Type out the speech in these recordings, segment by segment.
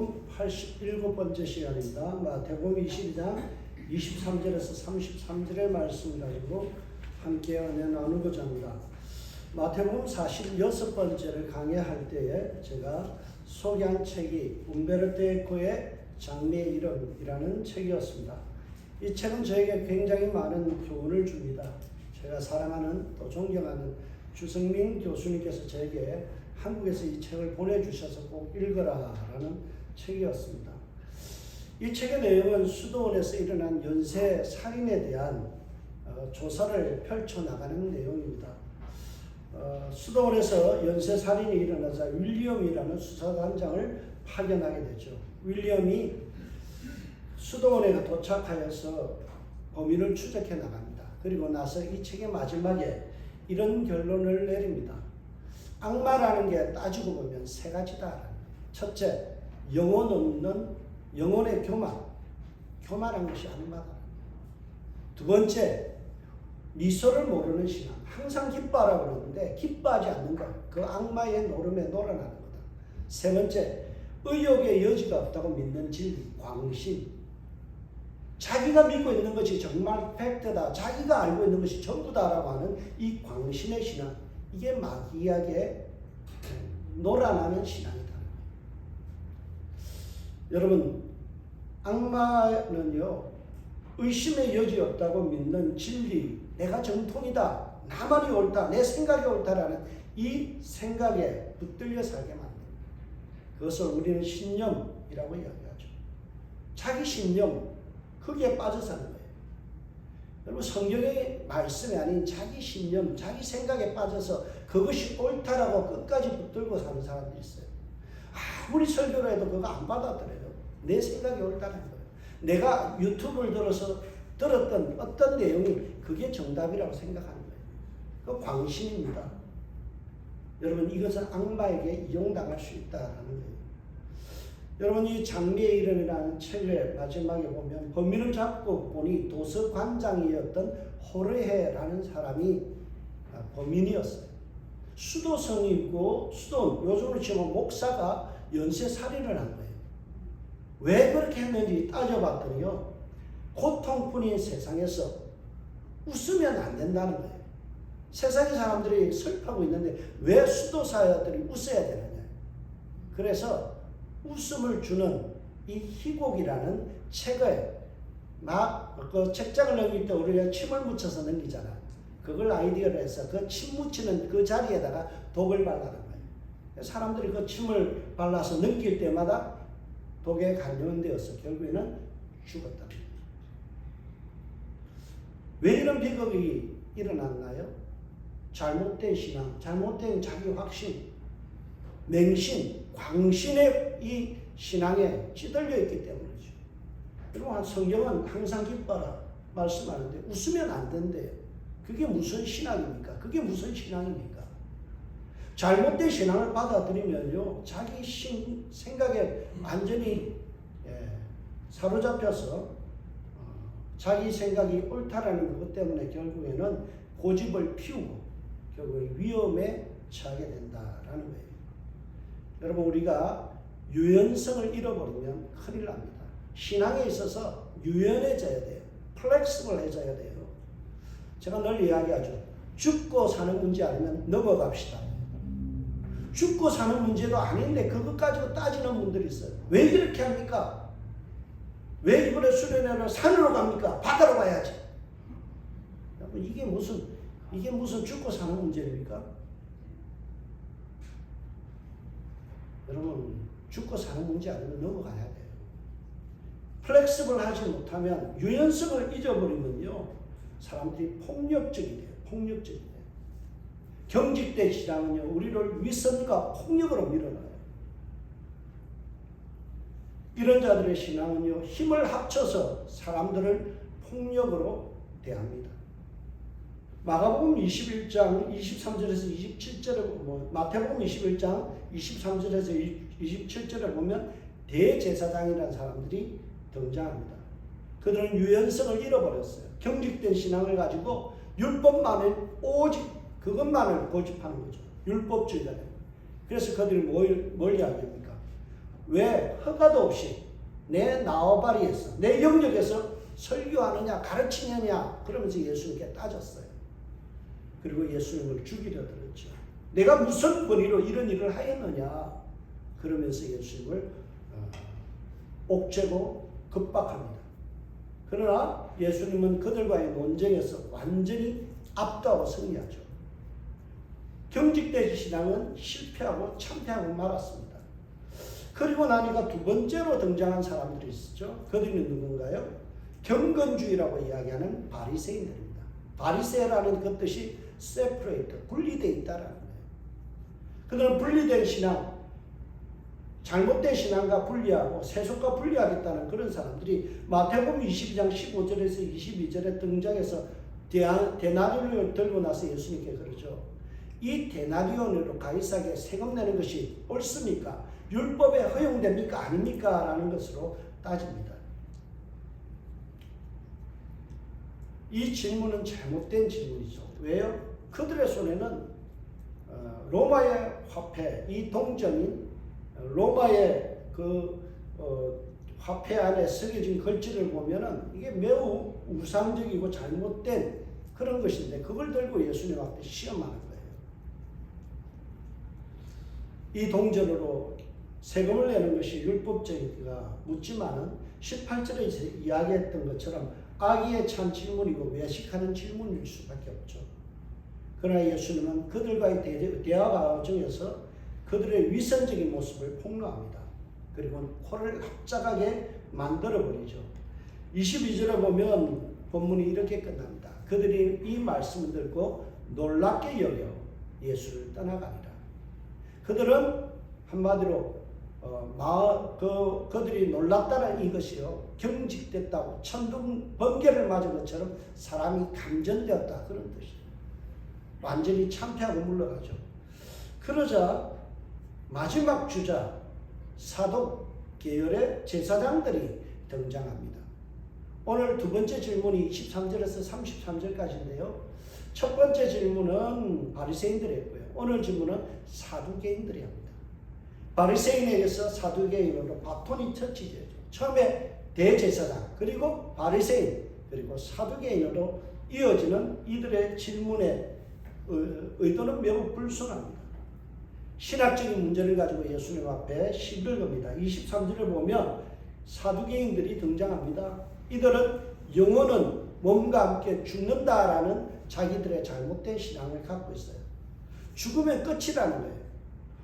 마태복음 87번째 시간입니다. 마태복음 22장 23절에서 33절의 말씀 가지고 함께 은혜 나누고자 합니다. 마태복음 46번째를 강의할 때에 제가 소개한 책이 umberto eco의 장래의 이름이라는 책이었습니다. 이 책은 저에게 굉장히 많은 교훈을 줍니다. 제가 사랑하는 또 존경하는 주성민 교수님께서 저에게 한국에서 이 책을 보내주셔서 꼭 읽어라라는 책이었습니다. 이 책의 내용은 수도원에서 일어난 연쇄 살인에 대한 조사를 펼쳐나가는 내용입니다. 수도원에서 연쇄 살인이 일어나자 윌리엄이라는 수사단장을 파견하게 되죠. 윌리엄이 수도원에 도착하여서 범인을 추적해 나갑니다. 그리고 나서 이 책의 마지막에 이런 결론을 내립니다. 악마라는 게 따지고 보면 세 가지다. 첫째, 영혼 없는 영혼의 교만한 것이 악마다. 두 번째, 미소를 모르는 신앙. 항상 기뻐하라고 그러는데 기뻐하지 않는 것. 그 악마의 노름에 놀아나는 거다. 세 번째, 의욕의 여지가 없다고 믿는 진리, 광신. 자기가 믿고 있는 것이 정말 팩트다. 자기가 알고 있는 것이 전부다라고 하는 이 광신의 신앙. 이게 마귀에게 놀아나는 신앙이다. 여러분, 악마는요, 의심의 여지 없다고 믿는 진리, 내가 정통이다, 나만이 옳다, 내 생각이 옳다라는 이 생각에 붙들려 살게 만듭니다. 그것을 우리는 신념이라고 이야기하죠. 자기 신념, 거기에 빠져 사는 거예요. 여러분, 성경의 말씀이 아닌 자기 신념, 자기 생각에 빠져서 그것이 옳다라고 끝까지 붙들고 사는 사람들이 있어요. 아무리 설교를 해도 그거 안 받아들여요. 내 생각이 옳다는 거예요. 내가 유튜브를 들어서 들었던 어떤 내용이 그게 정답이라고 생각하는 거예요. 그 광신입니다. 여러분, 이것은 악마에게 이용당할 수 있다는 거예요. 여러분, 이 장래의 이름이라는 책의 마지막에 보면 범인을 잡고 보니 도서관장이었던 호르헤라는 사람이 범인이었어요. 수도성이고 수도원, 요즘으로 치면 목사가 연쇄살인을 한 거예요. 왜 그렇게 했는지 따져봤더니요, 고통뿐인 세상에서 웃으면 안 된다는 거예요. 세상의 사람들이 슬퍼하고 있는데 왜 수도사들이 웃어야 되느냐. 그래서 웃음을 주는 이 희곡이라는 책을 그 책장을 넘길 때 우리가 침을 묻혀서 넘기잖아. 그걸 아이디어를 해서 그 침 묻히는 그 자리에다가 독을 발라는 거예요. 사람들이 그 침을 발라서 넘길 때마다 독에 감염되어서 결국에는 죽었다. 왜 이런 비극이 일어났나요? 잘못된 신앙, 잘못된 자기 확신, 맹신, 광신의 이 신앙에 찌들려 있기 때문이죠. 그리고 성경은 항상 기뻐라 말씀하는데 웃으면 안 된대요. 그게 무슨 신앙입니까? 그게 무슨 신앙입니까? 잘못된 신앙을 받아들이면요, 자기 생각에 완전히 사로잡혀서 자기 생각이 옳다라는 것 때문에 결국에는 고집을 피우고 결국 위험에 처하게 된다라는 거예요. 여러분, 우리가 유연성을 잃어버리면 큰일 납니다. 신앙에 있어서 유연해져야 돼요. 플렉시블해져야 돼요. 제가 늘 이야기하죠. 죽고 사는 문제 아니면 넘어갑시다. 죽고 사는 문제도 아닌데 그것 가지고 따지는 분들이 있어요. 왜 그렇게 합니까? 왜 이번에 수련회는 산으로 갑니까? 바다로 가야지. 여러분, 이게 무슨 죽고 사는 문제입니까? 여러분, 죽고 사는 문제 아니면 넘어가야 돼요. 플렉시블 하지 못하면, 유연성을 잊어버리면요, 사람들이 폭력적이 돼요. 폭력적이 돼요. 경직된 신앙은요, 우리를 위선과 폭력으로 밀어넣어요. 이런 자들의 신앙은요, 힘을 합쳐서 사람들을 폭력으로 대합니다. 마가복음 21장 23절에서 27절에 보면, 마태복음 21장 23절에서 27절에 보면 대제사장이라는 사람들이 등장합니다. 그들은 유연성을 잃어버렸어요. 경직된 신앙을 가지고 율법만을 오직 그것만을 고집하는 거죠. 율법주의자들. 그래서 그들이 뭘 이야기합니까? 왜 허가도 없이 내 나와바리에서 내 영역에서 설교하느냐 가르치느냐 그러면서 예수님께 따졌어요. 그리고 예수님을 죽이려 들었죠. 내가 무슨 권위로 이런 일을 하였느냐 그러면서 예수님을 옥죄고 급박합니다. 그러나 예수님은 그들과의 논쟁에서 완전히 압도하고 승리하죠. 경직된 신앙은 실패하고 참패하고 말았습니다. 그리고 나니까 두 번째로 등장한 사람들이 있었죠. 그들은 누군가요? 경건주의라고 이야기하는 바리새인들입니다. 바리새라는 그 뜻이 separate, 분리되어 있다라는 거예요. 그들은 분리된 신앙, 잘못된 신앙과 분리하고 세속과 분리하겠다는 그런 사람들이 마태복음 22장 15절에서 22절에 등장해서 데나리온을 들고 나서 예수님께 그러죠. 이 데나리온으로 가이사에게 세금 내는 것이 옳습니까? 율법에 허용됩니까? 아닙니까? 라는 것으로 따집니다. 이 질문은 잘못된 질문이죠. 왜요? 그들의 손에는 로마의 화폐, 이 동전인 로마의 화폐 안에 새겨진 글씨를 보면은 이게 매우 우상적이고 잘못된 그런 것인데 그걸 들고 예수님 앞에 시험하는 거예요. 이 동전으로 세금을 내는 것이 율법적인가 묻지만은 18절에 이야기했던 것처럼 악의에 찬 질문이고 외식하는 질문일 수밖에 없죠. 그러나 예수님은 그들과의 대화 과정에서 그들의 위선적인 모습을 폭로합니다. 그리고 코를 납작하게 만들어버리죠. 22절에 보면 본문이 이렇게 끝납니다. 그들이 이 말씀을 듣고 놀랍게 여겨 예수를 떠나가니라. 그들은 한마디로 그들이 놀랍다는 이것이요 경직됐다고 천둥 번개를 맞은 것처럼 사람이 감전되었다 그런 뜻이에요. 완전히 참패하고 물러가죠. 그러자 마지막 주자 사독 계열의 제사장들이 등장합니다. 오늘 두 번째 질문이 23절에서 33절까지인데요. 첫 번째 질문은 바리새인들이 했고요. 오늘 질문은 사두개인들이 합니다. 바리새인에게서 사두개인으로 바톤이 터치되죠. 처음에 대제사장, 그리고 바리새인, 그리고 사두개인으로 이어지는 이들의 질문의 의도는 매우 불순합니다. 신학적인 문제를 가지고 예수님 앞에 시비를 겁니다. 23절을 보면 사두개인들이 등장합니다. 이들은 영혼은 몸과 함께 죽는다라는 자기들의 잘못된 신앙을 갖고 있어요. 죽으면 끝이라는 거예요.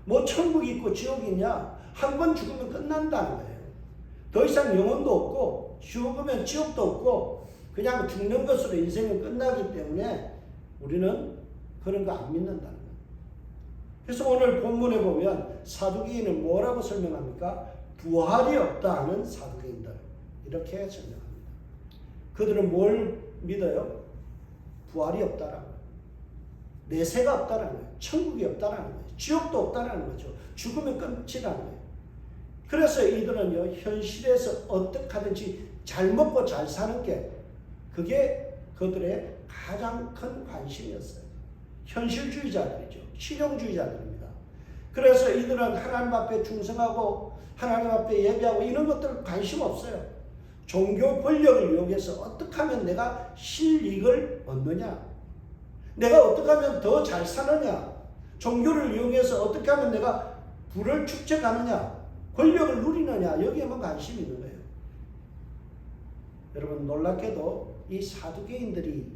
뭐 천국이 있고 지옥이 있냐? 한 번 죽으면 끝난다는 거예요. 더 이상 영혼도 없고 죽으면 지옥도 없고 그냥 죽는 것으로 인생은 끝나기 때문에 우리는 그런 거 안 믿는다는 거예요. 그래서 오늘 본문에 보면 사두개인은 뭐라고 설명합니까? 부활이 없다 하는 사두개인들 이렇게 설명합니다. 그들은 뭘 믿어요? 부활이 없다라는 거예요. 내세가 없다라는 거예요. 천국이 없다라는 거예요. 지옥도 없다라는 거죠. 죽으면 끝이라는 거예요. 그래서 이들은요 현실에서 어떻게 하든지 잘 먹고 잘 사는 게 그게 그들의 가장 큰 관심이었어요. 현실주의자들이죠. 실용주의자들입니다. 그래서 이들은 하나님 앞에 충성하고 하나님 앞에 예배하고 이런 것들 관심 없어요. 종교 권력을 이용해서 어떻게 하면 내가 실익을 얻느냐, 내가 어떻게 하면 더 잘 사느냐, 종교를 이용해서 어떻게 하면 내가 부를 축적하느냐, 권력을 누리느냐, 여기에만 관심이 있는 거예요. 여러분 놀랍게도 이 사두개인들이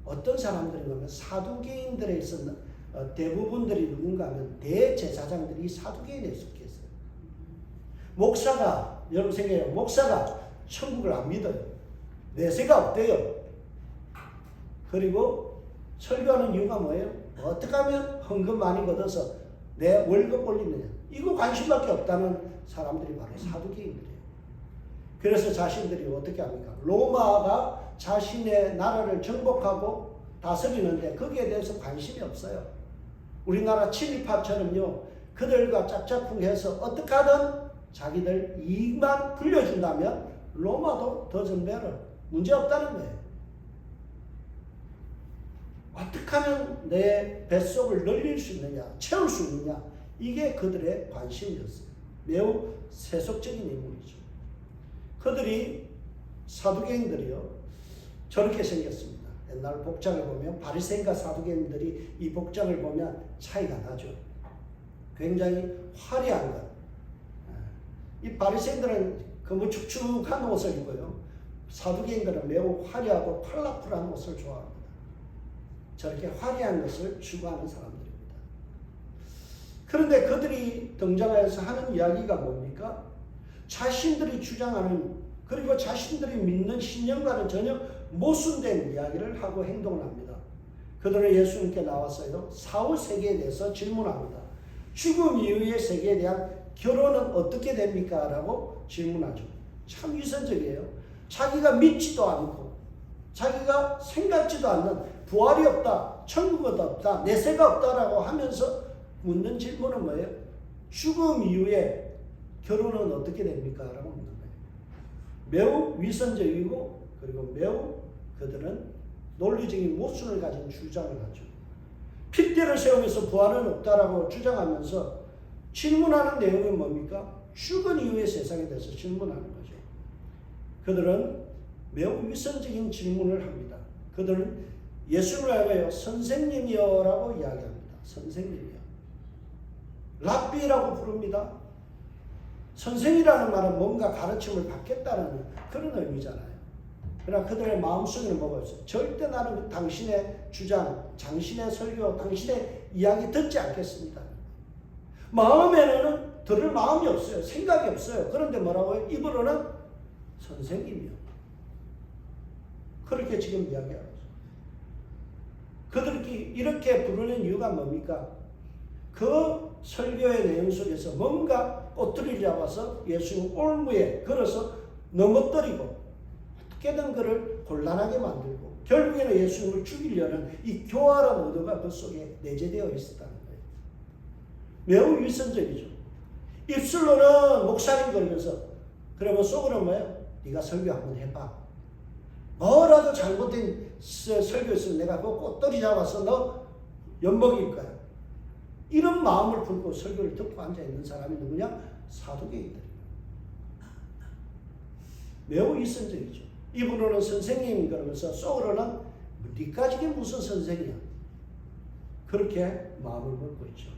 어떤 사람들인가 하면 사두개인들에서 대부분들이 누군가 하면 대제사장들이 사두개인에 속했어요. 목사가 여러분 생각해요. 목사가 천국을 안 믿어요. 내세가 없대요. 그리고 설교하는 이유가 뭐예요? 어떻게 하면 헌금 많이 걷어서 내 월급 올리느냐. 이거 관심밖에 없다는 사람들이 바로 사두개인들이에요. 그래서 자신들이 어떻게 합니까? 로마가 자신의 나라를 정복하고 다스리는데 거기에 대해서 관심이 없어요. 우리나라 친일파처럼요. 그들과 짝짝꿍해서 어떻게 하든 자기들 이익만 불려준다면 로마도 더전배를 문제없다는 거예요. 어떻게 하면 내 뱃속을 늘릴 수 있느냐, 채울 수 있느냐, 이게 그들의 관심이었어요. 매우 세속적인 인물이죠. 그들이 사두개인들이요 저렇게 생겼습니다. 옛날 복장을 보면 바리새인과 사두개인들이 이 복장을 보면 차이가 나죠. 굉장히 화려한 것. 이 바리새인들은 그 축축한 옷을 입어요. 사두개인들은 매우 화려하고 컬러풀한 옷을 좋아합니다. 저렇게 화려한 것을 추구하는 사람들입니다. 그런데 그들이 등장하여서 하는 이야기가 뭡니까? 자신들이 주장하는 그리고 자신들이 믿는 신념과는 전혀 모순된 이야기를 하고 행동을 합니다. 그들은 예수님께 나와서요 사후 세계에 대해서 질문합니다. 죽음 이후의 세계에 대한 결론은 어떻게 됩니까? 라고 질문하죠. 참 위선적이에요. 자기가 믿지도 않고 자기가 생각지도 않는 부활이 없다, 천국은 없다, 내세가 없다라고 하면서 묻는 질문은 뭐예요? 죽음 이후에 결론은 어떻게 됩니까? 라고 묻는 거예요. 매우 위선적이고 그리고 매우 그들은 논리적인 모순을 가진 주장을 하죠. 핏대를 세우면서 부활은 없다라고 주장하면서 질문하는 내용이 뭡니까? 죽은 이후의 세상에 대해서 질문하는 거죠. 그들은 매우 위선적인 질문을 합니다. 그들은 예수를 알고요 선생님이여 라고 이야기합니다. 선생님이여. 랍비라고 부릅니다. 선생이라는 말은 뭔가 가르침을 받겠다는 그런 의미잖아요. 그러나 그들의 마음속에는 뭐가 있어요? 절대 나는 당신의 주장, 당신의 설교, 당신의 이야기 듣지 않겠습니다. 마음에는 들을 마음이 없어요. 생각이 없어요. 그런데 뭐라고요? 입으로는 선생님이요. 그렇게 지금 이야기하고 있어요. 그들이 이렇게 부르는 이유가 뭡니까? 그 설교의 내용 속에서 뭔가 꼬투리를 잡아서 예수님 올무에 걸어서 넘어뜨리고 어떻게든 그를 곤란하게 만들고 결국에는 예수님을 죽이려는 이 교활한 의도가 그 속에 내재되어 있었다는 거예요. 매우 위선적이죠. 입술로는 목사님 그러면서 그러면 속으로는 뭐예요? 네가 설교 한번 해봐. 뭐라도 잘못된 설교 있으면 내가 그 꼬투리 잡아서 너 엿먹일 거야. 이런 마음을 품고 설교를 듣고 앉아있는 사람이 누구냐? 사두개인들이에요. 매우 위선적이죠. 입으로는 선생님 그러면서 속으로는 니까지게 무슨 선생이야. 그렇게 마음을 먹고 있죠.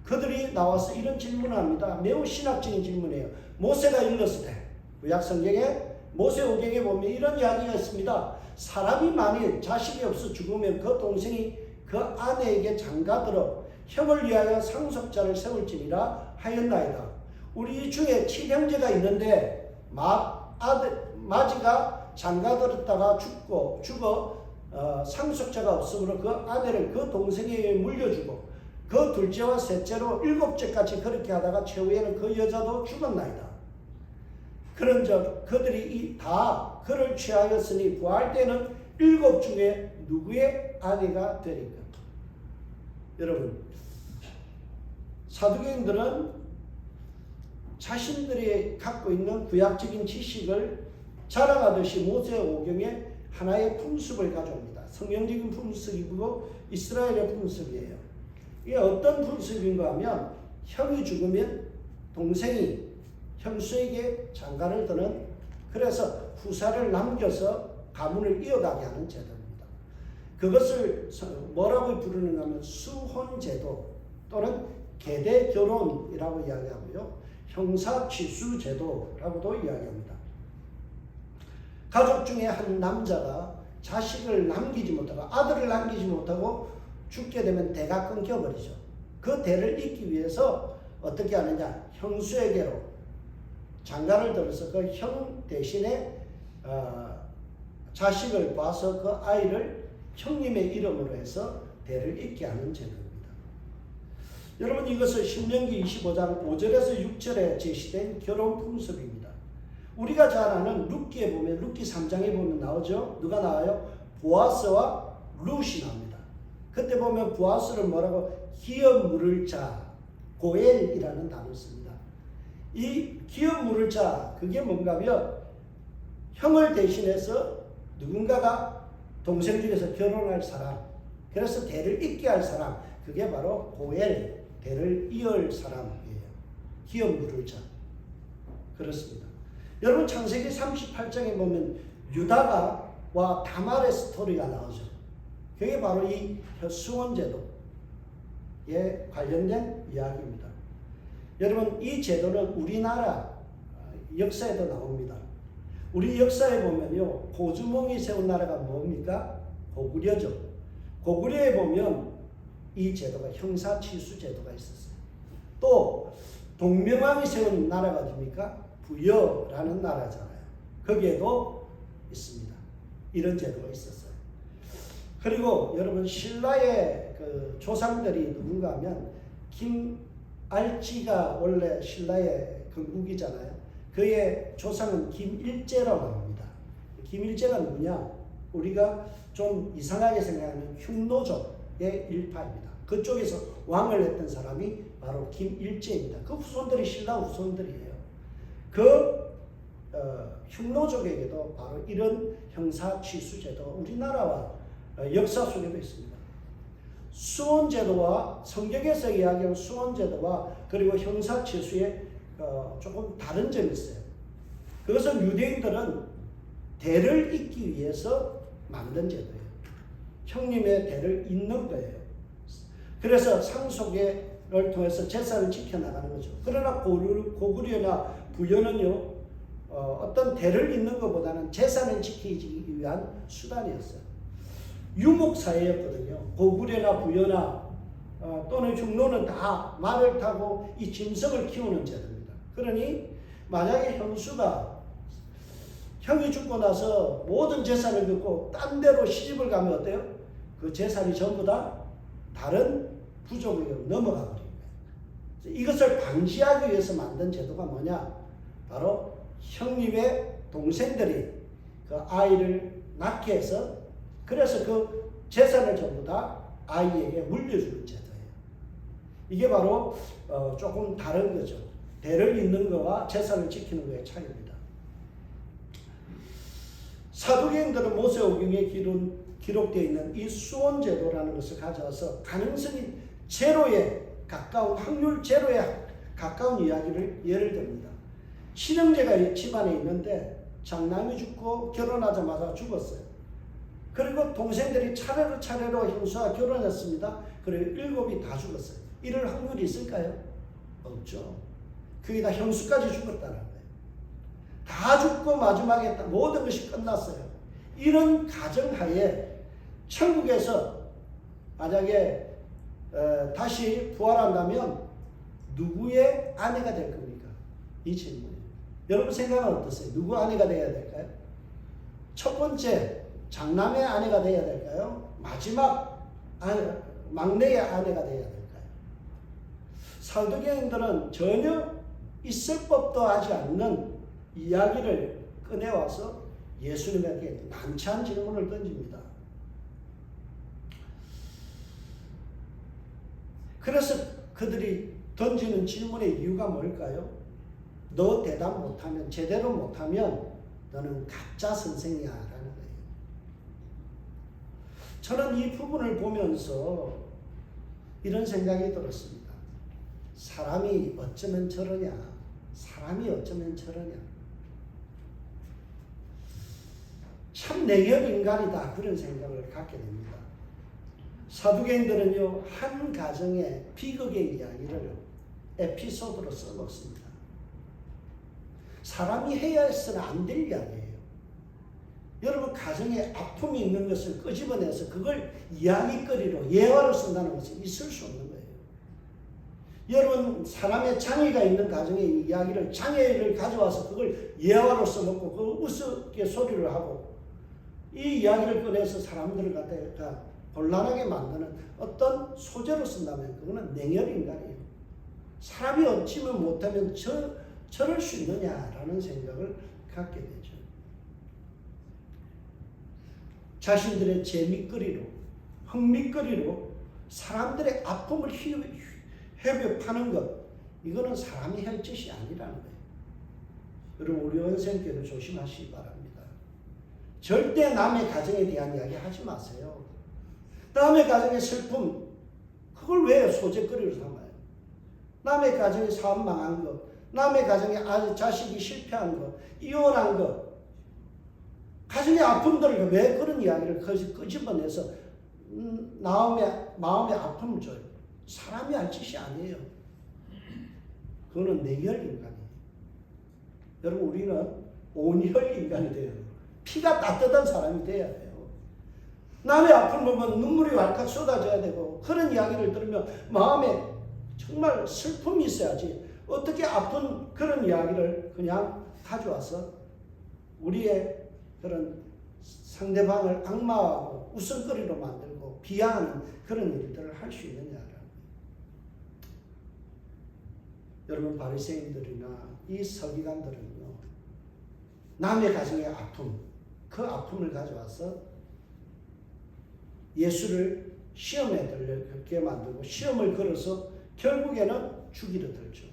그들이 나와서 이런 질문을 합니다. 매우 신학적인 질문이에요. 모세가 일렀을 때 구약 성경에 모세오경에 보면 이런 이야기가 있습니다. 사람이 만일 자식이 없어 죽으면 그 동생이 그 아내에게 장가들어 형을 위하여 상속자를 세울지니라 하였나이다. 우리 중에 칠형제가 있는데 마지가 장가들었다가 죽어 상속자가 없으므로 그 아내를 그 동생에게 물려주고 그 둘째와 셋째로 7째까지 그렇게 하다가 최후에는 그 여자도 죽었나이다. 그런즉 그들이 다 그를 취하였으니 부활 때는 7 중에 누구의 아내가 되리까? 여러분, 사두개인들은 자신들이 갖고 있는 구약적인 지식을 자랑하듯이 모세오경에 하나의 풍습을 가져옵니다. 성경적인 풍습이고 이스라엘의 풍습이에요. 이게 어떤 풍습인가 하면 형이 죽으면 동생이 형수에게 장가를 드는, 그래서 후사를 남겨서 가문을 이어가게 하는 제도입니다. 그것을 뭐라고 부르는가 하면 수혼제도 또는 계대결혼이라고 이야기하고요. 형사취수제도라고도 이야기합니다. 가족 중에 한 남자가 자식을 남기지 못하고 아들을 남기지 못하고 죽게 되면 대가 끊겨버리죠. 그 대를 잇기 위해서 어떻게 하느냐, 형수에게로 장가를 들어서 그 형 대신에 자식을 봐서 그 아이를 형님의 이름으로 해서 대를 잇게 하는 제도입니다. 여러분, 이것은 신명기 25장 5절에서 6절에 제시된 결혼 풍습입니다. 우리가 잘 아는 룻기에 보면, 룻기 3장에 보면 나오죠. 누가 나와요? 보아스와 룻이 나옵니다. 그때 보면 보아스를 뭐라고? 기업 물을 자, 고엘이라는 단어를 씁니다. 이 기업 물을 자, 그게 뭔가 하면 형을 대신해서 누군가가 동생 중에서 결혼할 사람, 그래서 대를 잇게 할 사람, 그게 바로 고엘, 대를 이을 사람이에요. 기업 물을 자. 그렇습니다. 여러분 창세기 38장에 보면 유다가와 다말의 스토리가 나오죠. 그게 바로 이 수원제도에 관련된 이야기입니다. 여러분 이 제도는 우리나라 역사에도 나옵니다. 우리 역사에 보면요, 고주몽이 세운 나라가 뭡니까? 고구려죠. 고구려에 보면 이 제도가 형사치수 제도가 있었어요. 또 동명왕이 세운 나라가 어디입니까? 부여라는 나라잖아요. 거기에도 있습니다. 이런 제도가 있었어요. 그리고 여러분 신라의 그 조상들이 누군가 하면 김알지가 원래 신라의 건국이잖아요. 그의 조상은 김일제라고 합니다. 김일제가 누구냐? 우리가 좀 이상하게 생각하는 흉노족의 일파입니다. 그쪽에서 왕을 했던 사람이 바로 김일제입니다. 그 후손들이 신라 후손들이에요. 그 흉노족에게도 바로 이런 형사취수제도가 우리나라와 역사 속에도 있습니다. 수원제도와 성경에서 이야기하는 수원제도와 그리고 형사취수의 조금 다른 점이 있어요. 그것은 유대인들은 대를 잇기 위해서 만든 제도예요. 형님의 대를 잇는 거예요. 그래서 상속을 통해서 제사를 지켜나가는 거죠. 그러나 고구려나 부여는요, 어떤 대를 잇는 것보다는 제사를 지키기 위한 수단이었어요. 유목사회였거든요. 고구려나 부여나 또는 흉노는 다 말을 타고 이 짐승을 키우는 제도입니다. 그러니 만약에 형수가 형이 죽고 나서 모든 재산을 긋고 딴 데로 시집을 가면 어때요? 그 재산이 전부 다 다른 부족에게 넘어가 버린 거예요. 이것을 방지하기 위해서 만든 제도가 뭐냐? 바로 형님의 동생들이 그 아이를 낳게 해서 그래서 그 재산을 전부 다 아이에게 물려주는 제도예요. 이게 바로 조금 다른 거죠. 대를 잇는 거와 재산을 지키는 거의 차이입니다. 사도행전은 모세오경에 기록되어 있는 이 수원제도라는 것을 가져와서 가능성이 제로에 가까운, 확률 제로에 가까운 이야기를 예를 듭니다. 친형제가 집안에 있는데 장남이 죽고 결혼하자마자 죽었어요. 그리고 동생들이 차례로 형수와 결혼했습니다. 그리고 7이 다 죽었어요. 이럴 확률이 있을까요? 없죠. 그게 다 형수까지 죽었다는 거예요. 다 죽고 마지막에 모든 것이 끝났어요. 이런 가정하에 천국에서 만약에 다시 부활한다면 누구의 아내가 될 겁니까? 이 질문이에요. 여러분 생각은 어떠세요? 누구 아내가 되어야 될까요? 첫 번째 장남의 아내가 되어야 될까요? 마지막 막내의 아내가 되어야 될까요? 사도행전은 전혀 있을 법도 하지 않는 이야기를 꺼내와서 예수님에게 난처한 질문을 던집니다. 그래서 그들이 던지는 질문의 이유가 뭘까요? 너 대답 못하면, 제대로 못하면 너는 가짜 선생이야 라는 거예요. 저는 이 부분을 보면서 이런 생각이 들었습니다. 사람이 어쩌면 저러냐? 사람이 어쩌면 저러냐? 참 냉혈 인간이다, 그런 생각을 갖게 됩니다. 사도행전은요, 한 가정의 비극의 이야기를 에피소드로 써놓습니다. 사람이 해야 해서는 안 될 이야기예요. 여러분 가정에 아픔이 있는 것을 끄집어내서 그걸 이야기거리로 예화로 쓴다는 것은 있을 수 없는 거예요. 여러분 사람의 장애가 있는 가정의 이야기를 장애를 가져와서 그걸 예화로 써놓고 그걸 우습게 소리를 하고 이 이야기를 꺼내서 사람들을 갖다가 곤란하게 만드는 어떤 소재로 쓴다면 그거는 냉혈인간이에요. 사람이 어찌면 못하면 저럴 수 있느냐라는 생각을 갖게 되죠. 자신들의 재미거리로, 흥미거리로 사람들의 아픔을 회복하는 것, 이거는 사람이 할 짓이 아니라는 거예요. 여러분 우리 원생교회는 조심하시기 바랍니다. 절대 남의 가정에 대한 이야기 하지 마세요. 남의 가정의 슬픔, 그걸 왜 소재거리로 삼아요? 남의 가정의 사업 망한 것, 남의 가정에 자식이 실패한 거, 이혼한 거, 가정의 아픔들을 왜 그런 이야기를 끄집어내서 마음의 아픔을 줘요. 사람이 할 짓이 아니에요. 그거는 내열 인간이에요. 여러분, 우리는 온혈 인간이 돼요. 피가 따뜻한 사람이 돼야 돼요. 남의 아픔을 보면 눈물이 왈칵 쏟아져야 되고, 그런 이야기를 들으면 마음에 정말 슬픔이 있어야지. 어떻게 아픈 그런 이야기를 그냥 가져와서 우리의 그런 상대방을 악마하고 웃음거리로 만들고 비하하는 그런 일들을 할 수 있느냐라는 거예요. 여러분, 바리새인들이나 이 서기관들은요, 남의 가정의 아픔, 그 아픔을 가져와서 예수를 시험에 들게 만들고 시험을 걸어서 결국에는 죽이려 들죠.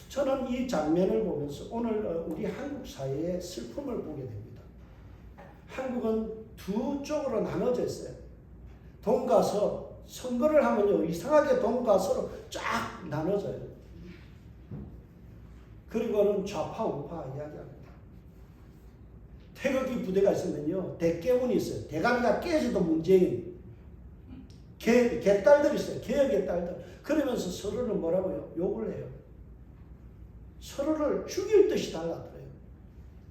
저는 이 장면을 보면서 오늘 우리 한국 사회의 슬픔을 보게 됩니다. 한국은 두 쪽으로 나눠져 있어요. 돈가서, 선거를 하면요, 이상하게 돈가서로 쫙 나눠져요. 그리고는 좌파, 우파 이야기합니다. 태극기 부대가 있으면요, 대깨문이 있어요. 대가리가 깨져도 문재인. 개딸들 있어요. 개혁의 딸들. 그러면서 서로를 뭐라고요? 욕을 해요. 서로를 죽일 듯이 달라들어요.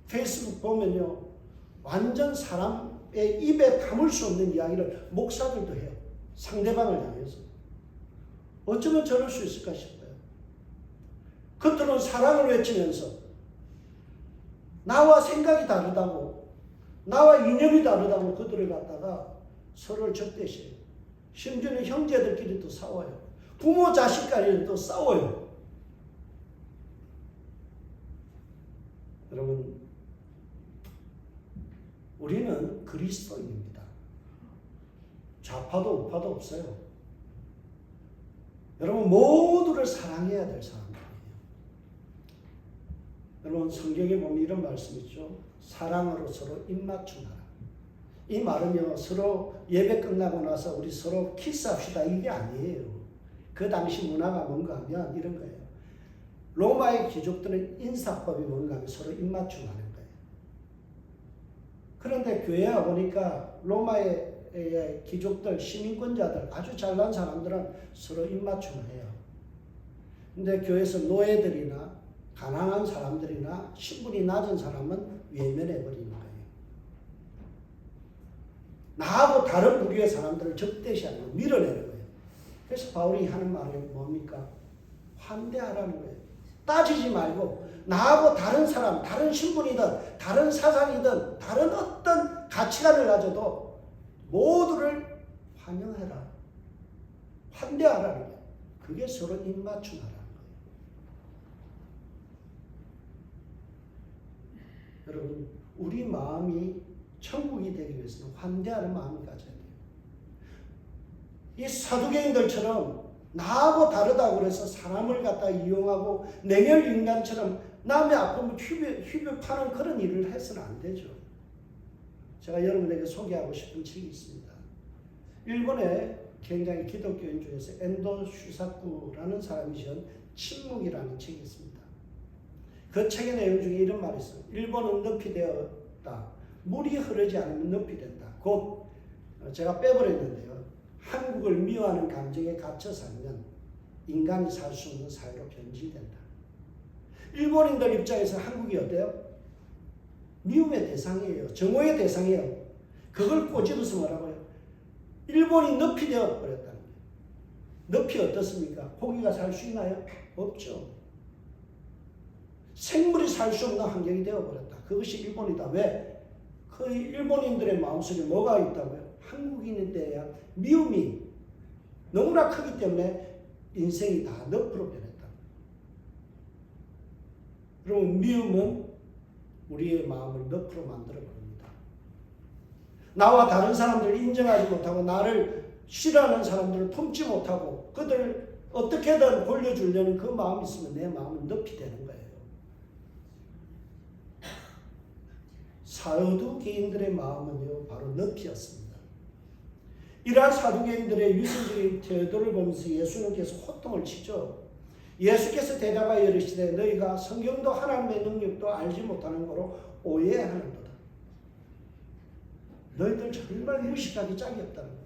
페이스북 보면요, 완전 사람의 입에 담을 수 없는 이야기를 목사들도 해요. 상대방을 향해서. 어쩌면 저럴 수 있을까 싶어요. 그들은 사랑을 외치면서 나와 생각이 다르다고, 나와 이념이 다르다고 그들을 갖다가 서로를 적대시해요. 심지어는 형제들끼리도 싸워요. 부모 자식간에도 싸워요. 여러분, 우리는 그리스도인입니다. 좌파도 우파도 없어요. 여러분, 모두를 사랑해야 될 사람들이에요. 여러분, 성경에 보면 이런 말씀 있죠. 사랑으로 서로 입맞춤하라. 이 말은요, 서로 예배 끝나고 나서 우리 서로 키스합시다, 이게 아니에요. 그 당시 문화가 뭔가 하면 이런 거예요. 로마의 귀족들은 인사법이 뭔가 하면 서로 입맞춤하는 거예요. 그런데 교회에 와보니까 로마의 귀족들, 시민권자들, 아주 잘난 사람들은 서로 입맞춤을 해요. 근데 교회에서 노예들이나 가난한 사람들이나 신분이 낮은 사람은 외면해버리는 거예요. 나하고 다른 부류의 사람들을 적대시하는 거예요. 밀어내는 거예요. 그래서 바울이 하는 말이 뭡니까? 환대하라는 거예요. 따지지 말고 나하고 다른 사람, 다른 신분이든 다른 사상이든 다른 어떤 가치관을 가져도 모두를 환영해라. 환대하라는 거예요. 그게 서로 입맞춤하라는 거예요. 여러분, 우리 마음이 천국이 되기 위해서는 환대하는 마음을 가져야 돼요. 이 사두개인들처럼 나하고 다르다고 그래서 사람을 갖다 이용하고 냉혈 인간처럼 남의 아픔을 휘벼 파는 그런 일을 해서는 안 되죠. 제가 여러분에게 소개하고 싶은 책이 있습니다. 일본의 굉장히 기독교인 중에서 엔도 슈사쿠라는 사람이 지은 침묵이라는 책이 있습니다. 그 책의 내용 중에 이런 말이 있어요. 일본은 늪이 되었다. 물이 흐르지 않으면 늪이 된다. 곧 제가 빼버렸는데요. 한국을 미워하는 감정에 갇혀 살면 인간이 살 수 없는 사회로 변질된다. 일본인들 입장에서 한국이 어때요? 미움의 대상이에요. 정오의 대상이에요. 그걸 꼬집어서 뭐라고요? 일본이 늪이 되어버렸다는 거예요. 늪이 어떻습니까? 고기가 살 수 있나요? 없죠. 생물이 살 수 없는 환경이 되어버렸다. 그것이 일본이다. 왜? 그 일본인들의 마음속에 뭐가 있다고요? 한국인에 대한 미움이 너무나 크기 때문에 인생이 다 늪으로 변했다. 그러면 미움은 우리의 마음을 늪으로 만들어 버립니다. 나와 다른 사람들을 인정하지 못하고 나를 싫어하는 사람들을 품지 못하고 그들을 어떻게든 돌려주려는 그 마음이 있으면 내 마음은 늪이 되는 거예요. 사두개인들의 마음은요, 바로 늪이었습니다. 이러한 사두개인들의 위선적인 태도를 보면서 예수님께서 호통을 치죠. 예수께서 대답하여 이르시되 너희가 성경도 하나님의 능력도 알지 못하는 거로 오해하는도다. 너희들 정말 무식하기 짝이 없다는 거예요.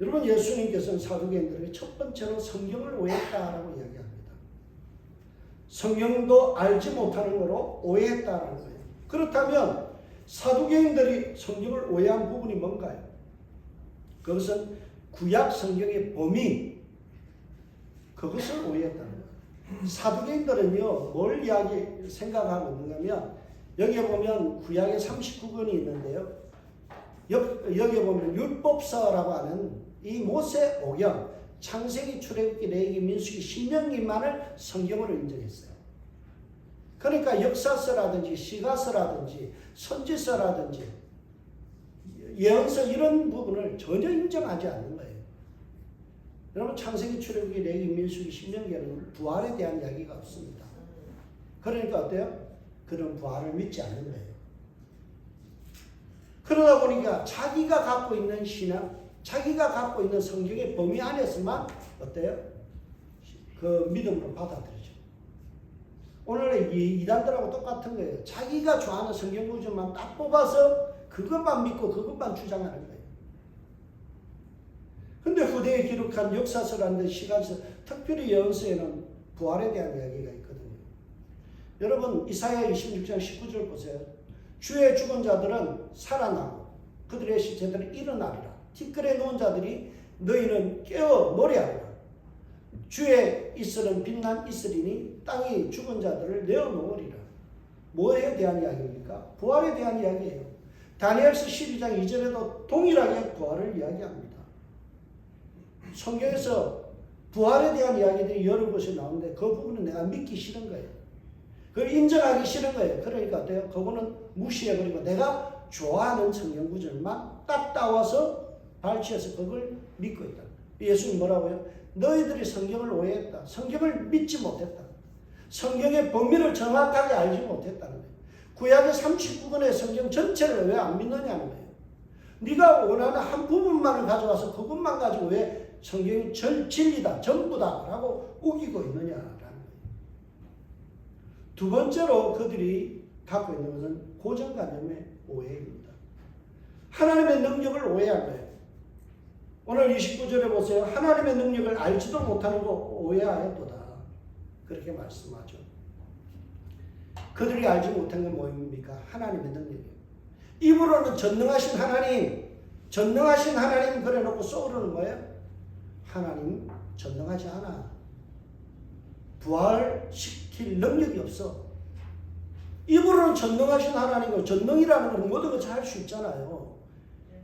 여러분, 예수님께서는 사두개인들에게 첫 번째로 성경을 오해했다라고 이야기합니다. 성경도 알지 못하는 거로 오해했다라는 거예요. 그렇다면 사두개인들이 성경을 오해한 부분이 뭔가요? 그것은 구약 성경의 범위, 그것을 오해했다는 거예요. 사두개인들은요, 뭘 생각하고 있는가면, 여기에 보면 구약에 39권이 있는데요. 여기에 보면 율법서라고 하는 이 모세 오경, 창세기, 출애굽기, 레위기, 민수기, 신명기만을 성경으로 인정했어요. 그러니까 역사서라든지 시가서라든지 선지서라든지 예언서 이런 부분을 전혀 인정하지 않는 거예요. 여러분, 창세기, 출애굽기, 레위기, 민수기, 신명기에는 부활에 대한 이야기가 없습니다. 그러니까 어때요? 그런 부활을 믿지 않는 거예요. 그러다 보니까 자기가 갖고 있는 신앙, 자기가 갖고 있는 성경의 범위 안에서만 어때요? 그 믿음으로 받아들이죠. 오늘의 이단들하고 똑같은 거예요. 자기가 좋아하는 성경 구절만 딱 뽑아서 그것만 믿고 그것만 주장하는 거예요. 근데 후대에 기록한 역사서라는 시간서, 특별히 예언서에는 부활에 대한 이야기가 있거든요. 여러분, 이사야 26장 19절 보세요. 주의 죽은 자들은 살아나고 그들의 시체들은 일어나리라. 티끌에 누운 자들이 너희는 깨어 노래하리라. 주의 이슬은 빛난 이슬이니 땅이 죽은 자들을 내어놓으리라. 뭐에 대한 이야기입니까? 부활에 대한 이야기예요. 다니엘서 12장 2절에도 동일하게 부활을 이야기합니다. 성경에서 부활에 대한 이야기들이 여러 곳에 나오는데 그 부분은 내가 믿기 싫은 거예요. 그걸 인정하기 싫은 거예요. 그러니까 어때요? 그거는 무시해버리고 내가 좋아하는 성경 구절만 딱 따와서 발췌해서 그걸 믿고 있다. 예수님 뭐라고요? 너희들이 성경을 오해했다. 성경을 믿지 못했다. 성경의 범위를 정확하게 알지 못했다는 거예요. 구약의 39권의 성경 전체를 왜 안 믿느냐는 거예요. 네가 원하는 한 부분만을 가져와서 그것만 가지고 왜 성경이 진리다, 전부다 라고 우기고 있느냐라는 거예요. 두 번째로 그들이 갖고 있는 것은 고정관념의 오해입니다. 하나님의 능력을 오해한 거예요. 오늘 29절에 보세요. 하나님의 능력을 알지도 못하는 거 오해하였도다. 그렇게 말씀하죠. 그들이 알지 못한 건 뭐입니까? 하나님의 능력이에요. 입으로는 전능하신 하나님 그래놓고 속으로는 뭐예요? 하나님 전능하지 않아. 부활시킬 능력이 없어. 입으로는 전능하신 하나님이고 전능이라는 건 모든 걸 할 수 있잖아요.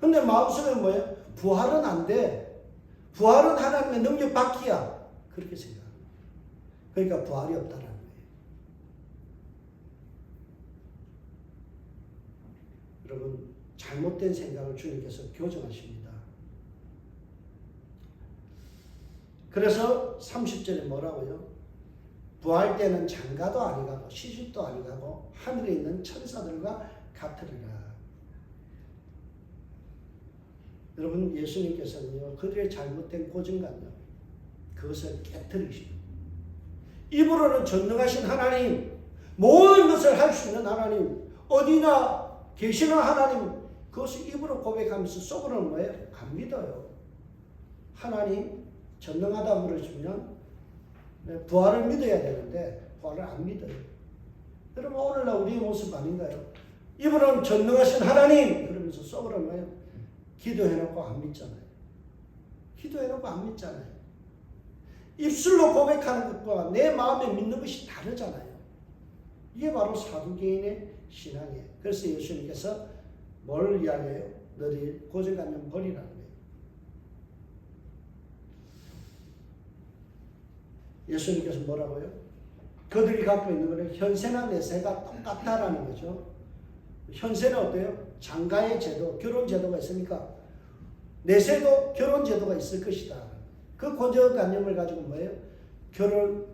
근데 마음속에 뭐예요? 부활은 안 돼. 부활은 하나님의 능력 밖이야. 그렇게 생각합니다. 그러니까 부활이 없다라는 거예요. 여러분, 잘못된 생각을 주님께서 교정하십니다. 그래서 30절에 뭐라고요? 부활 때는 장가도 아니가고 시집도 아니가고 하늘에 있는 천사들과 같으리라. 여러분, 예수님께서는요, 그들의 잘못된 고정관념, 그것을 깨트리십니다. 입으로는 전능하신 하나님, 모든 것을 할 수 있는 하나님, 어디나 계시는 하나님, 그것을 입으로 고백하면서 속으로는 뭐예요? 안 믿어요. 하나님 전능하다고 그러시면 부활을 믿어야 되는데 부활을 안 믿어요. 여러분, 오늘날 우리의 모습 아닌가요? 입으로는 전능하신 하나님 그러면서 속으로는 뭐예요? 기도해놓고 안 믿잖아요. 기도해놓고 안 믿잖아요. 입술로 고백하는 것과 내 마음에 믿는 것이 다르잖아요. 이게 바로 사두개인의 신앙이에요. 그래서 예수님께서 뭘 이야기해요? 너희 고정관념 버리라는 거예요. 예수님께서 뭐라고요? 그들이 갖고 있는 것은 현세나 내세가 똑같다라는 거죠. 현세는 어때요? 장가의 제도, 결혼 제도가 있으니까 내세도 결혼 제도가 있을 것이다. 그 고정관념을 가지고 뭐예요? 결혼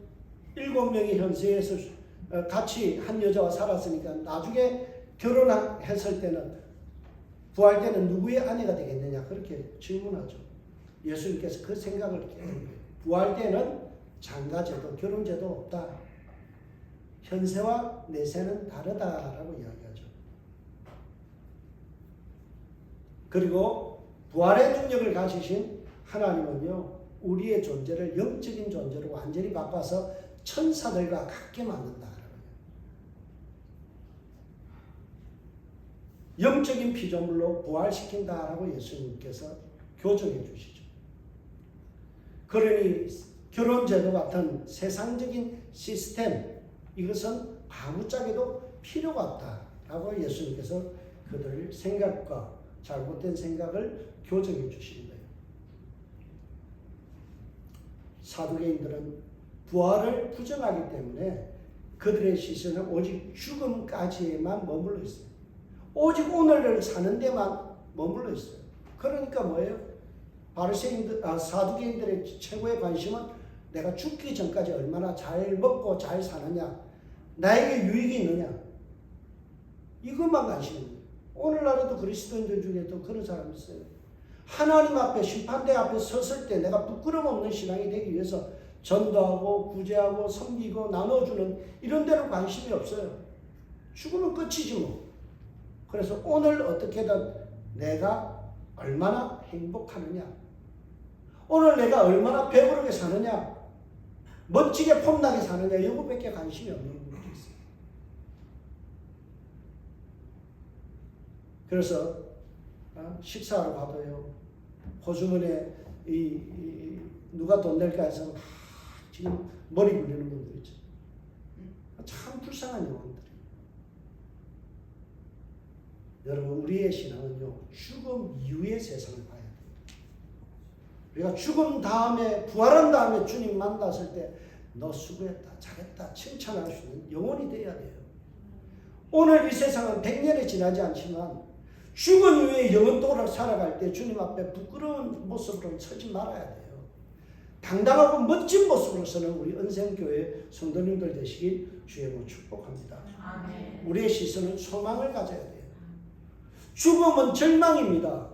7명이 현세에서 같이 한 여자와 살았으니까 나중에 결혼했을 때는 부활 때는 누구의 아내가 되겠느냐 그렇게 질문하죠. 예수님께서 그 생각을 깨는 거예요. 부활 때는 장가제도, 결혼제도 없다. 현세와 내세는 다르다라고 이야기하죠. 그리고 부활의 능력을 가지신 하나님은요, 우리의 존재를 영적인 존재로 완전히 바꿔서 천사들과 같게 만든다. 영적인 피조물로 부활시킨다라고 예수님께서 교정해 주시죠. 그러니 결혼제도 같은 세상적인 시스템, 이것은 아무짝에도 필요가 없다라고 예수님께서 그들의 생각과 잘못된 생각을 교정해 주시는 거예요. 사두개인들은 부활을 부정하기 때문에 그들의 시선은 오직 죽음까지에만 머물러 있어요. 오직 오늘을 사는 데만 머물러 있어요. 그러니까 뭐예요? 사두개인들의 최고의 관심은 내가 죽기 전까지 얼마나 잘 먹고 잘 사느냐, 나에게 유익이 있느냐, 이것만 관심입니다. 오늘날에도 그리스도인들 중에도 그런 사람이 있어요. 하나님 앞에, 심판대 앞에 섰을 때 내가 부끄럼 없는 신앙이 되기 위해서 전도하고 구제하고 섬기고 나눠주는 이런 데는 관심이 없어요. 죽으면 끝이지 뭐. 그래서 오늘 어떻게든 내가 얼마나 행복하느냐, 오늘 내가 얼마나 배부르게 사느냐, 멋지게 폼나게 사느냐, 이거밖에 관심이 없는 분들이 있어요. 그래서 식사하러 가도요, 호주머니에 누가 돈 낼까 해서 지금 머리 굴리는 분들 있죠. 참 불쌍한 영혼들. 여러분, 우리의 신앙은요, 죽음 이후의 세상을 봐야 돼요. 우리가 죽음 다음에, 부활한 다음에 주님 만났을 때 너 수고했다, 잘했다 칭찬할 수 있는 영혼이 돼야 돼요. 오늘 이 세상은 100년이 지나지 않지만 죽은 이후에 영원토록 살아갈 때 주님 앞에 부끄러운 모습으로 서지 말아야 돼요. 당당하고 멋진 모습으로 서는 우리 은생교회 성도님들 되시길 주의 축복합니다. 아멘. 우리의 시선은 소망을 가져야 돼요. 죽음은 절망입니다.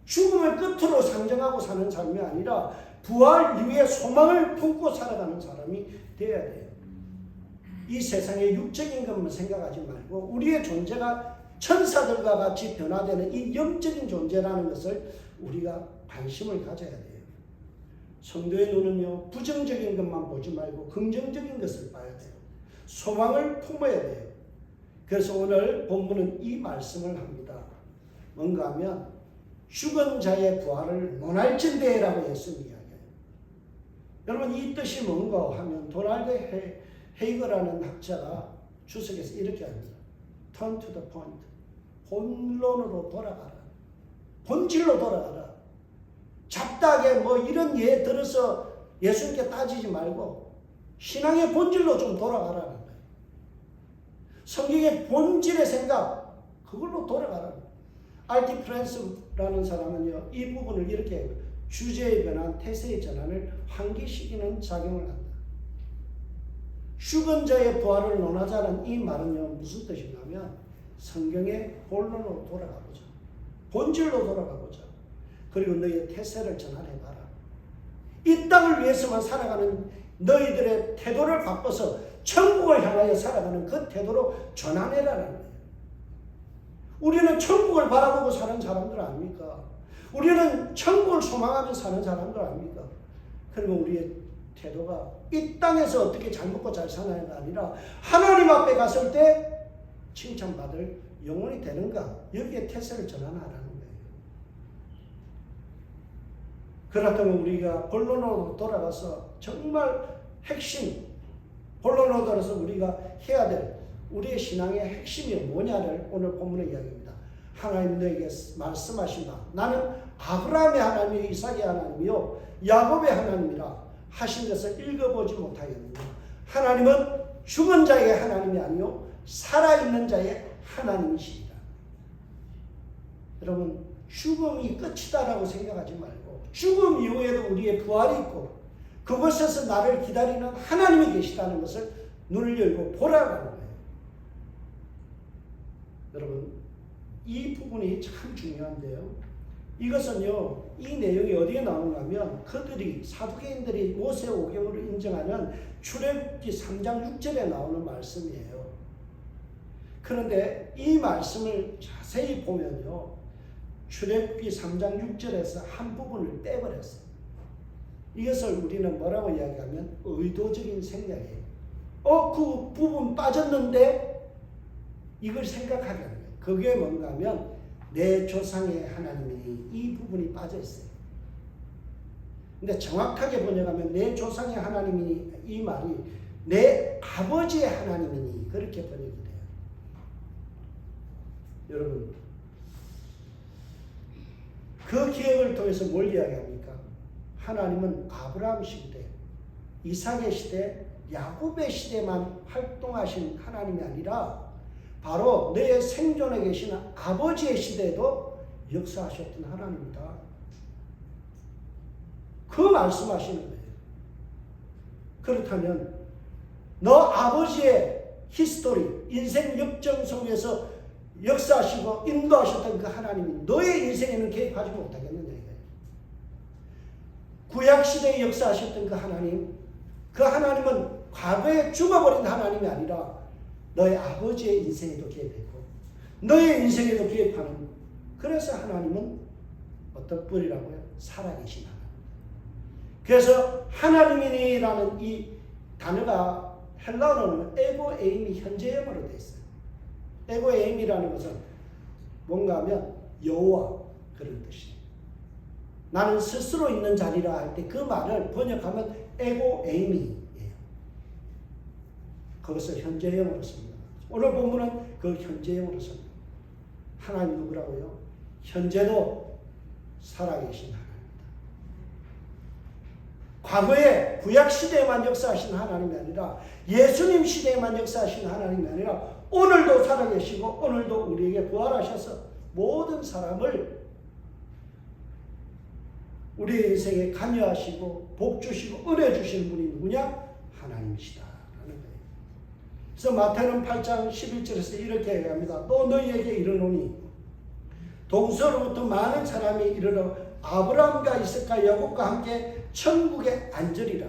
죽음을 끝으로 상정하고 사는 삶이 아니라 부활 이후에 소망을 품고 살아가는 사람이 되어야 돼요. 이 세상의 육적인 것만 생각하지 말고 우리의 존재가 천사들과 같이 변화되는 이 영적인 존재라는 것을 우리가 관심을 가져야 돼요. 성도의 눈은요, 부정적인 것만 보지 말고 긍정적인 것을 봐야 돼요. 소망을 품어야 돼요. 그래서 오늘 본문은 이 말씀을 합니다. 뭔가 하면 죽은 자의 부활을 논할진대라고 예수님이 이야기해요. 여러분, 이 뜻이 뭔가 하면 도널드 헤이거라는 학자가 주석에서 이렇게 합니다. Turn to the point. 본론으로 돌아가라. 본질로 돌아가라. 잡다하게 뭐 이런 예 들어서 예수님께 따지지 말고 신앙의 본질로 좀 돌아가라는 거예요. 성경의 본질의 생각, 그걸로 돌아가라. R.T. 프랜스라는 사람은요, 이 부분을 이렇게 해요. 주제의 변환, 태세의 전환을 환기시키는 작용을 한다. 죽은 자의 부활을 논하자는 이 말은요, 무슨 뜻이냐면 성경의 본론으로 돌아가보자. 본질로 돌아가보자. 그리고 너희의 태세를 전환해봐라. 이 땅을 위해서만 살아가는 너희들의 태도를 바꿔서 천국을 향하여 살아가는 그 태도로 전환해라는 거예요. 우리는 천국을 바라보고 사는 사람들 아닙니까? 우리는 천국을 소망하며 사는 사람들 아닙니까? 그러면 우리의 태도가 이 땅에서 어떻게 잘 먹고 잘 사나가 아니라 하나님 앞에 갔을 때 칭찬받을 영혼이 되는가? 여기에 태세를 전환하라는 거예요. 그렇다면 우리가 본론으로 돌아가서 정말 핵심, 본론으로 돌아서 우리가 해야 될 우리의 신앙의 핵심이 뭐냐를 오늘 본문의 이야기입니다. 하나님 너에게 말씀하신 바 나는 아브라함의 하나님이요 이삭의 하나님이요 야곱의 하나님이라 하신 것을 읽어보지 못하였느냐. 하나님은 죽은 자의 하나님이 아니요 살아있는 자의 하나님이시다. 여러분, 죽음이 끝이다라고 생각하지 말고 죽음 이후에도 우리의 부활이 있고 그곳에서 나를 기다리는 하나님이 계시다는 것을 눈을 열고 보라는 거예요. 여러분, 이 부분이 참 중요한데요. 이것은요, 이 내용이 어디에 나오는가 하면 그들이 사두개인들이 모세 오경으로 인정하는 출애굽기 3장 6절에 나오는 말씀이에요. 그런데 이 말씀을 자세히 보면요, 출애굽기 3장 6절에서 한 부분을 빼버렸어요. 이것을 우리는 뭐라고 이야기하면 의도적인 생각이에요. 그 부분 빠졌는데 이걸 생각하게 하는 거예요. 그게 뭔가 하면 내 조상의 하나님이니 이 부분이 빠져 있어요. 근데 정확하게 번역하면 내 조상의 하나님이니 이 말이 내 아버지의 하나님이니 그렇게 번역이 돼요. 여러분, 그 기억을 통해서 뭘 이야기합니까? 하나님은 아브라함 시대, 이삭의 시대, 야곱의 시대만 활동하신 하나님이 아니라 바로 너의 생존에 계시는 아버지의 시대에도 역사하셨던 하나님이다. 그 말씀하시는 거예요. 그렇다면 너 아버지의 히스토리, 인생 역정 속에서 역사하시고 인도하셨던 그 하나님이 너의 인생에는 개입하지 못하겠느냐 이거예요. 구약시대에 역사하셨던 그 하나님, 그 하나님은 과거에 죽어버린 하나님이 아니라 너의 아버지의 인생에도 개입했고 너의 인생에도 개입하는, 그래서 하나님은 어떤 분이라고요? 살아계신 하나님. 그래서 하나님이라는 이 단어가 헬라어로는 에고에임이 현재형으로 되어 있어요. 에고에임이라는 것은 뭔가 하면 여호와 그런 뜻이에요. 나는 스스로 있는 자리라 할 때 그 말을 번역하면 에고에임이에요. 그것을 현재형으로 씁니다. 오늘 본문은 그 현재형으로 씁니다. 하나님 누구라고요? 현재도 살아계신 하나님입니다. 과거에 구약시대에만 역사하신 하나님이 아니라 예수님 시대에만 역사하신 하나님이 아니라 오늘도 살아계시고 오늘도 우리에게 부활하셔서 모든 사람을 우리의 인생에 관여하시고 복 주시고 은혜 주시는 분이 누구냐? 하나님이시다. 그래서 마태는 8장 11절에서 이렇게 얘기합니다. 또 너희에게 이르노니 동서로부터 많은 사람이 이르러 아브라함과 이삭과 야곱과 함께 천국에 앉으리라.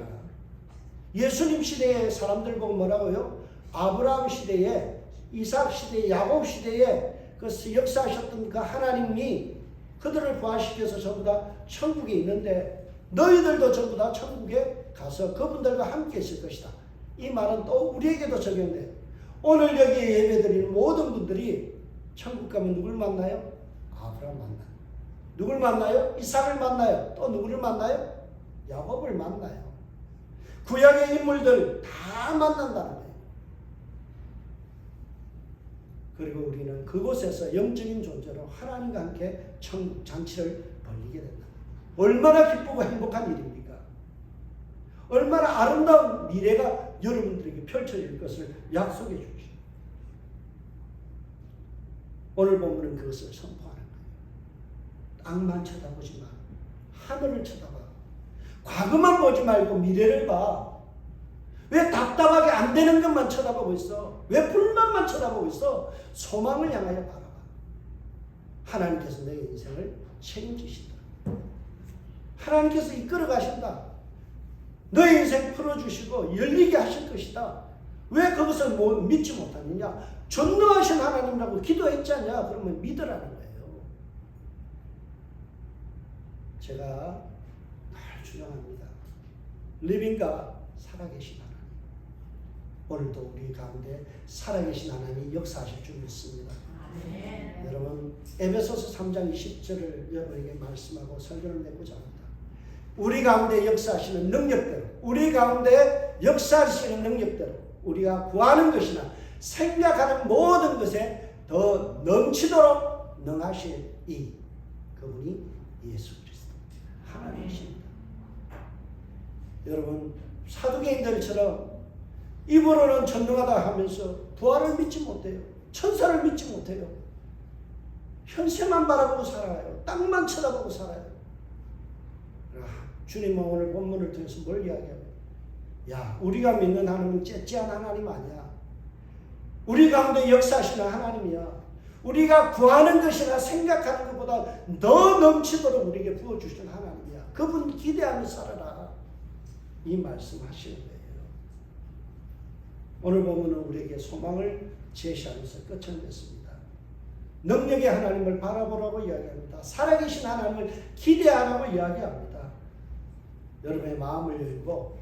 예수님 시대의 사람들 보고 뭐라고요? 아브라함 시대에, 이삭 시대에, 야곱 시대에 그 역사하셨던 그 하나님이 그들을 부활시켜서 전부 다 천국에 있는데 너희들도 전부 다 천국에 가서 그분들과 함께 있을 것이다. 이 말은 또 우리에게도 적용돼요. 오늘 여기 예배드리는 모든 분들이 천국 가면 누굴 만나요? 아브라함 만나요. 누굴 만나요? 이삭을 만나요. 또 누구를 만나요? 야곱을 만나요. 구약의 인물들 다 만난다는 거예요. 그리고 우리는 그곳에서 영적인 존재로 하나님과 함께 천국 잔치를 벌이게 된다. 얼마나 기쁘고 행복한 일입니까? 얼마나 아름다운 미래가 여러분들에게 펼쳐질 것을 약속해 주십니다. 오늘 본문은 그것을 선포하는 거예요. 땅만 쳐다보지 마. 하늘을 쳐다봐. 과거만 보지 말고 미래를 봐. 왜 답답하게 안 되는 것만 쳐다보고 있어? 왜 불만만 쳐다보고 있어? 소망을 향하여 바라봐. 하나님께서 내 인생을 책임지신다. 하나님께서 이끌어 가신다. 너의 인생 풀어주시고 열리게 하실 것이다. 왜 그것을 믿지 못하느냐? 전능하신 하나님이라고 기도했지 않냐? 그러면 믿으라는 거예요. 제가 늘 주장합니다. 리빙과 살아계신 하나님. 오늘도 우리 가운데 살아계신 하나님이 역사하실 줄 믿습니다. 네. 여러분, 에베소서 3장 20절을 여러분에게 말씀하고 설교를 내고자 합니다. 우리 가운데 역사하시는 능력대로, 우리 가운데 역사하시는 능력대로 우리가 구하는 것이나 생각하는 모든 것에 더 넘치도록 능하실 이 그분이 예수 그리스도 하나님이십니다. 여러분, 사두개인들처럼 입으로는 전능하다 하면서 부활을 믿지 못해요. 천사를 믿지 못해요. 현세만 바라보고 살아요. 땅만 쳐다보고 살아요. 주님은 오늘 본문을 통해서 뭘 이야기하면, 야, 우리가 믿는 하나님은 째째한 하나님 아니야. 우리 가운데 역사하시는 하나님이야. 우리가 구하는 것이나 생각하는 것보다 더 넘치도록 우리에게 부어주신 하나님이야. 그분 기대하며 살아라. 이 말씀하시는 거예요. 오늘 보면은 우리에게 소망을 제시하면서 끝을 냈습니다. 능력의 하나님을 바라보라고 이야기합니다. 살아계신 하나님을 기대하라고 이야기합니다. 여러분의 마음을 열고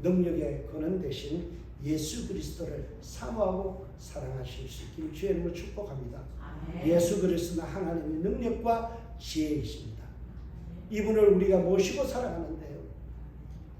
능력의 근원 되신 예수 그리스도를 사모하고 사랑하실 수 있기를 주의 이름으로 축복합니다. 아멘. 예수 그리스도는 하나님의 능력과 지혜이십니다. 이분을 우리가 모시고 살아가는데요.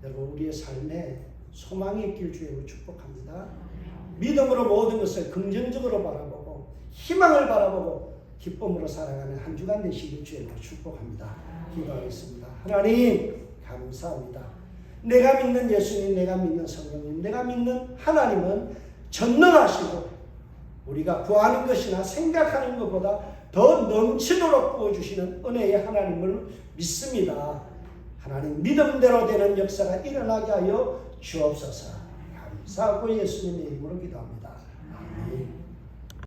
여러분 우리의 삶에 소망이 있길 주의 이름으로 축복합니다. 아멘. 믿음으로 모든 것을 긍정적으로 바라보고 희망을 바라보고 기쁨으로 살아가는 한 주간 되시길 주의 이름으로 축복합니다. 기도하겠습니다. 하나님 감사합니다. 내가 믿는 예수님, 내가 믿는 성령님, 내가 믿는 하나님은 전능하시고 우리가 구하는 것이나 생각하는 것보다 더 넘치도록 부어주시는 은혜의 하나님을 믿습니다. 하나님 믿음대로 되는 역사가 일어나게 하여 주옵소서. 감사하고 예수님의 이름으로 기도합니다. 아멘.